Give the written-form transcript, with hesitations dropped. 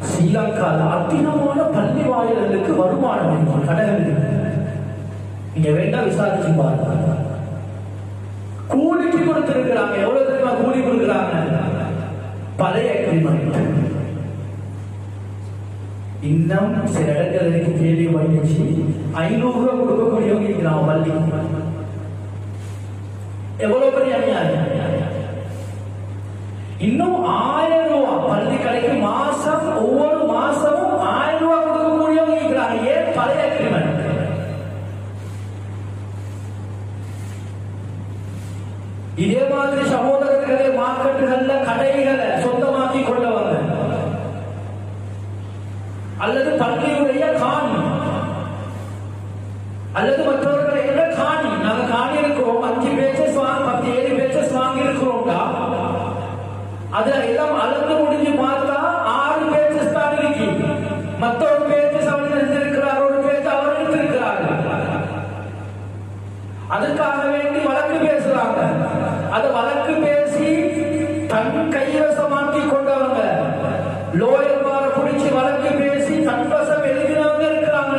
ஸ்ரீலங்காவில் அதிகமான பள்ளி வாயில்களுக்கு வருமானம் கடன்கள். நீங்க வேண்டாம் விசாரிச்சு பாருங்க. கூலிக்கு கொடுத்திருக்கிறாங்க. எவ்வளவு தெரியுமா கூலி கொடுக்கிறாங்க? பழைய அக்ரிமெண்ட். இன்னும் சில இடங்களுக்கு கேள்வி வந்துச்சு, 500 ரூபாய் கொடுக்கக்கூடியவங்க இருக்கிறாங்க பள்ளி. எவ்வளவு பெரிய அநியாயம். இன்னும் 1000 ரூபாய் பள்ளி கடைக்கு மாசம், ஒவ்வொரு மாசமும் 1000 ரூபாய் கொடுக்கக்கூடியவங்க இருக்கிறாங்க. ஏன்? பழைய அக்ரிமெண்ட். இதே மாதிரி சகோதரர்களே, மார்க்கெட்டுகள்ல கடைகளை சொந்தமாக்கி கொண்டவங்க அல்லது பள்ளியுடைய காணி அல்லது மற்றவர்களை என்ன காணி, நாங்க காணி இருக்கிறோம், 5 பேச்சஸ் வாங்க, 7 பேச்சஸ் வாங்கி இருக்கிறோம்டா, அதுல எல்லாம் அளந்து முடிஞ்சு பார்த்தா 6 பேச்சஸ் தான் இருக்கு. மற்றொரு பேச்சஸ் அவர் எடுத்திருக்கிறார், ஒரு பேச்சு அவர் எடுத்திருக்கிறார். அதுக்காக வேண்டி வழக்கு பேசுறாங்க. அது வழக்கு பேசி தன் கைவசமாக்கி கொண்டவங்க லோயர்